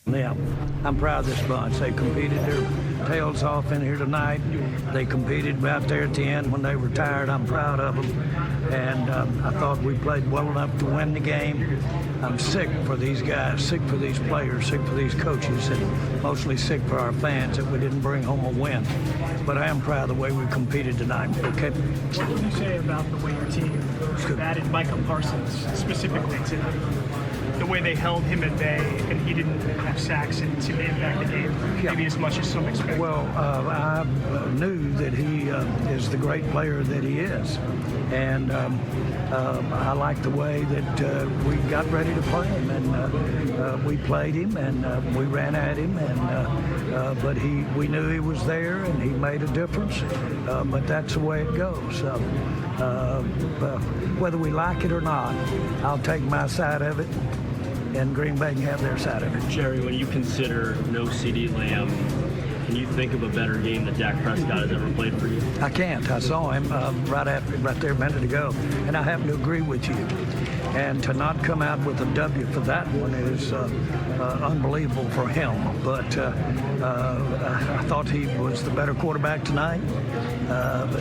Yeah, I'm proud of this bunch. They competed their tails off in here tonight. They competed out there at the end when they were tired. I'm proud of them. And I thought we played well enough to win the game. I'm sick for these guys, sick for these players, sick for these coaches, and mostly sick for our fans that we didn't bring home a win. But I am proud of the way we competed tonight. Okay. What would you say about the way your team added Micah Parsons specifically tonight? The way they held him at bay and he didn't have sacks and seemed to impact the game maybe as much as some expect. Well, I knew that he is the great player that he is. And I like the way that we got ready to play him. And we played him and we ran at him. And but we knew he was there and he made a difference. But that's the way it goes. Whether we like it or not, I'll take my side of it. And Green Bay can have their side of it. Jerry, when you consider no CeeDee Lamb, can you think of a better game that Dak Prescott has ever played for you? I can't. I saw him right there a minute ago, and I happen to agree with you. And to not come out with a W for that one is unbelievable for him. But I thought he was the better quarterback tonight,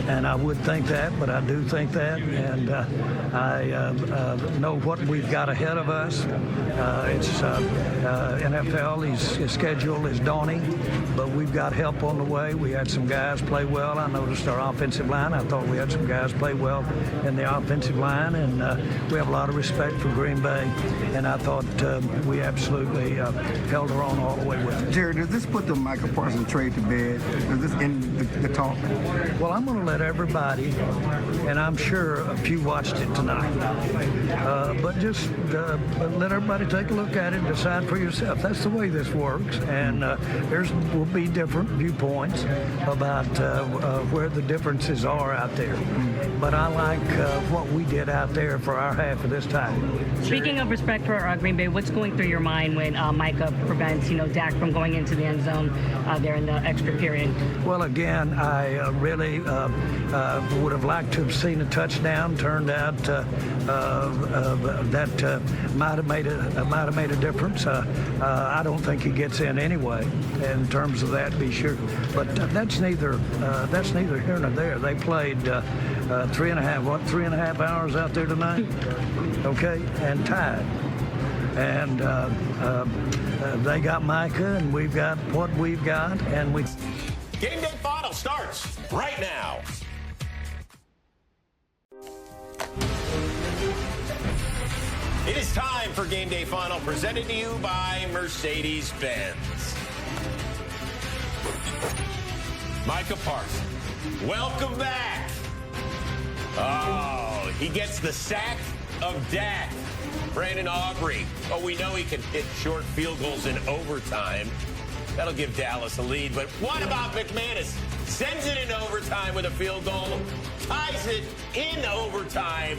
and I would think that, but I do think that. And I know what we've got ahead of us. It's NFL, his schedule is daunting, but we've got help on the way. We had some guys play well. I noticed our offensive line. I thought we had some guys play well in the offensive line, and we have a lot of respect for Green Bay, and I thought we absolutely held her on all the way with it. Jerry, does this put the Micah Parsons trade to bed? Does this end the talk? Well, I'm going to let everybody, and I'm sure a few watched it tonight, but just let everybody take a look at it and decide for yourself. That's the way this works, and will be different viewpoints about where the differences are out there. But I like what we did out there for our half of this time. Speaking of respect for Green Bay, what's going through your mind when Micah prevents, Dak from going into the end zone there in the extra period? Well, again, I really would have liked to have seen a touchdown. Turned out that might have made a difference. I don't think he gets in anyway. In terms of that, be sure. But that's neither here nor there. They played 3.5 hours out there tonight. Okay, and tied. And they got Micah, and we've got what we've got, and we. Game Day Final starts right now. It is time for Game Day Final, presented to you by Mercedes-Benz. Micah Parsons, welcome back. Oh, he gets the sack of Dak. Brandon Aubrey. Oh, we know he can hit short field goals in overtime. That'll give Dallas a lead. But what about McManus? Sends it in overtime with a field goal. Ties it in overtime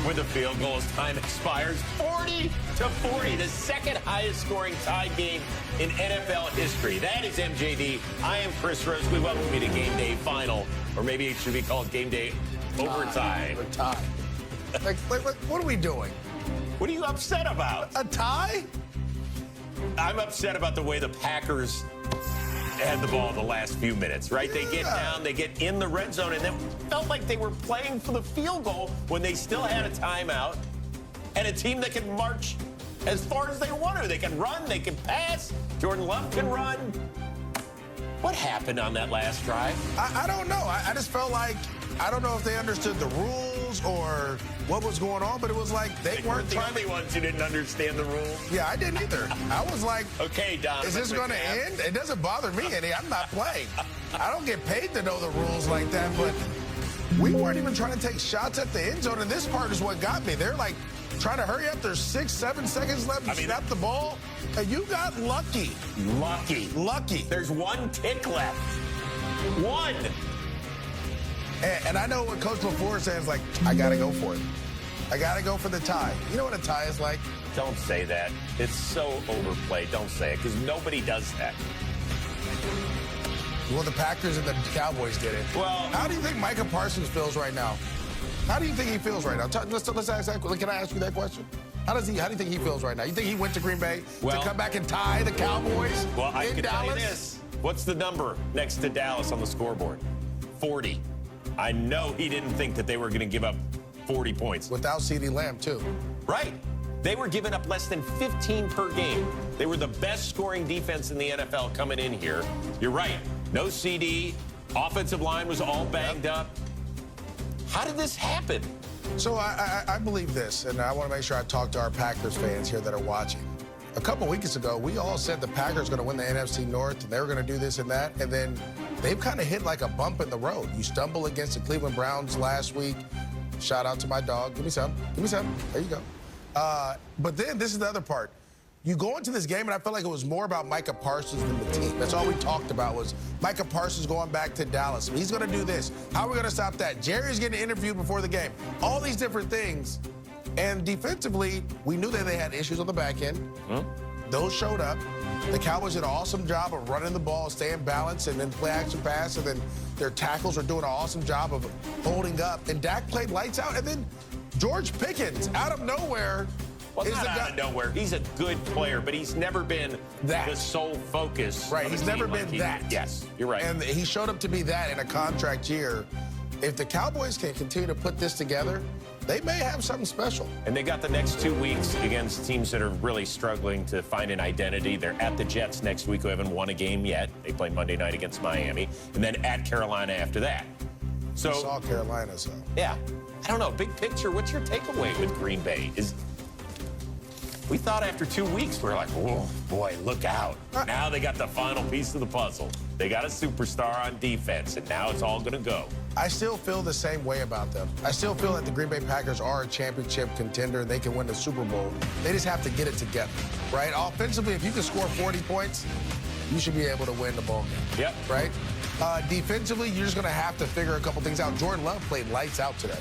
with a field goal as time expires. 40-40, the second highest scoring tie game in NFL history. That is MJD. I am Chris Rose. We welcome you to Game Day Final, or maybe it should be called Game Day Overtime. Or tie. Like, what are we doing? What are you upset about? A tie? I'm upset about the way the Packers had the ball in the last few minutes, right? They get down, they get in the red zone, and it felt like they were playing for the field goal when they still had a timeout, and a team that can march as far as they want to. They can run, they can pass. Jordan Love can run. What happened on that last drive? I don't know. I just felt like, I don't know if they understood the rules or what was going on, but it was like they weren't the only ones who didn't understand the rules. Yeah, I didn't either. I was like, okay, Don. Is this going to end? It doesn't bother me any. I'm not playing. I don't get paid to know the rules like that, but we weren't even trying to take shots at the end zone, and this part is what got me. They're like trying to hurry up. There's 6-7 seconds left to snap the ball, and you got lucky. Lucky. There's one tick left. One. And I know what Coach LaFleur says, like, I got to go for it. I got to go for the tie. You know what a tie is like? Don't say that. It's so overplayed. Don't say it, because nobody does that. Well, the Packers and the Cowboys did it. Well, how do you think Micah Parsons feels right now? How do you think he feels right now? Let's ask that. Can I ask you that question? How do you think he feels right now? You think he went to Green Bay to Well- come back and tie the Cowboys Well, I in can tell you Dallas? this. What's the number next to Dallas on the scoreboard? 40. I know he didn't think that they were going to give up 40 points. Without CeeDee Lamb, too. Right. They were giving up less than 15 per game. They were the best scoring defense in the NFL coming in here. You're right. No CD. Offensive line was all banged up. How did this happen? So I believe this, and I want to make sure I talk to our Packers fans here that are watching. A couple weeks ago, we all said the Packers going to win the NFC North, and they were going to do this and that, and then they've kind of hit like a bump in the road. You stumble against the Cleveland Browns last week. Shout out to my dog. Give me some. Give me some. There you go. But then this is the other part. You go into this game, and I felt like it was more about Micah Parsons than the team. That's all we talked about was Micah Parsons going back to Dallas. He's going to do this. How are we going to stop that? Jerry's getting interviewed before the game. All these different things. And defensively, we knew that they had issues on the back end. Those showed up. The Cowboys did an awesome job of running the ball, staying balanced, and then play action pass. And then their tackles are doing an awesome job of holding up. And Dak played lights out. And then George Pickens, out of nowhere, Well, is not the out guy. of nowhere. He's a good player, but he's never been That. the sole focus. Right, of a he's team never like been he- that. Yes, you're right. And he showed up to be that in a contract year. If the Cowboys can continue to put this together, they may have something special. And they got the next 2 weeks against teams that are really struggling to find an identity. They're at the Jets next week, who haven't won a game yet. They play Monday night against Miami, and then at Carolina after that. So, I saw Carolina, so. yeah, I don't know. Big picture, what's your takeaway with Green Bay? We thought after 2 weeks, we were like, whoa, boy, look out. Now they got the final piece of the puzzle. They got a superstar on defense, and now it's all going to go. I still feel the same way about them. I still feel that the Green Bay Packers are a championship contender. They can win the Super Bowl. They just have to get it together, right? Offensively, if you can score 40 points, you should be able to win the ball game. Yep. Right? Defensively, you're just going to have to figure a couple things out. Jordan Love played lights out today.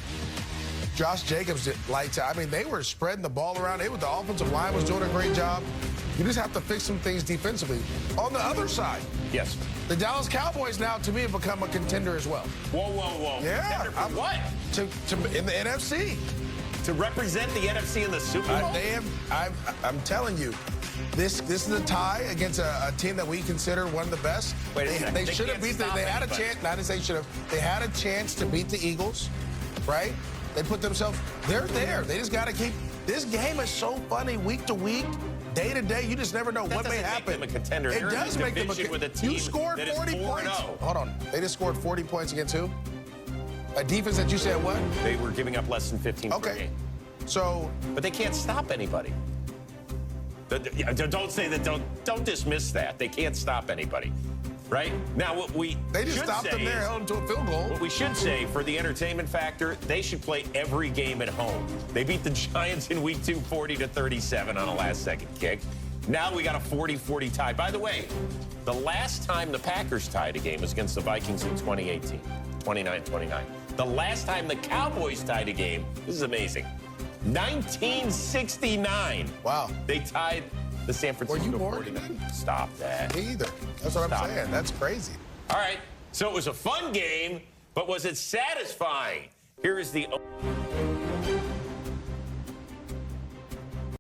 Josh Jacobs did lights out. I mean, they were spreading the ball around. The offensive line was doing a great job. You just have to fix some things defensively. On the other side, Yes. the Dallas Cowboys now, to me, have become a contender as well. Whoa, whoa, whoa. Yeah. Contender for what? In the NFC. To represent the NFC in the Super Bowl? I'm telling you, this is a tie against a team that we consider one of the best. Wait a second. They They should have can't beat. stop They had a anybody. chance. Not to say should have. They had a chance to beat the Eagles, right? They put themselves. They're there. They just got to keep. This game is so funny week to week. Day to day, you just never know what may doesn't happen. make them a contender. It They're in does a make them a division with a team You scored that is 40 4-0. points. Hold on. They just scored 40 points against who? A defense that you said what? They were giving up less than 15 per Okay. game. So But they can't stop anybody. Don't say that. Don't dismiss that. They can't stop anybody. Right? Now, what we they just should stopped them say there, is- held them to a field goal. What we should say for the entertainment factor, they should play every game at home. They beat the Giants in week 2, 40-37 on a last-second kick. Now we got a 40-40 tie. By the way, the last time the Packers tied a game was against the Vikings in 2018, 29-29. The last time the Cowboys tied a game, this is amazing, 1969. Wow. They tied the San Francisco you born 49ers. Stop that. Me either. That's what Stop. I'm saying. That's crazy. All right, so it was a fun game, but was it satisfying? Here is the